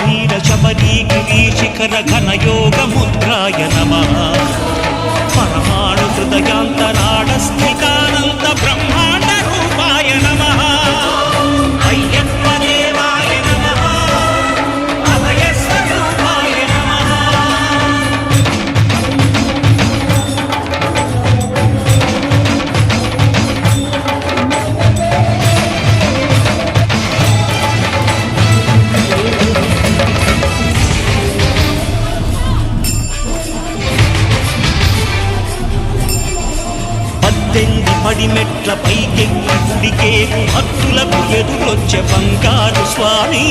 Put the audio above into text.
महावीर शबरीगिरी शिखर घन योग मुद्राय नमः परमाणु हृदयांतराळ स्थितानंद ब्रह्मांड रूपाय नमः अय्यप्प देवाय नमः अभय स्वरूपाय नमः పడిమెట్ల పైకెక్కి గుడికే భక్తులకు ఎదురొచ్చే బంగారు స్వామి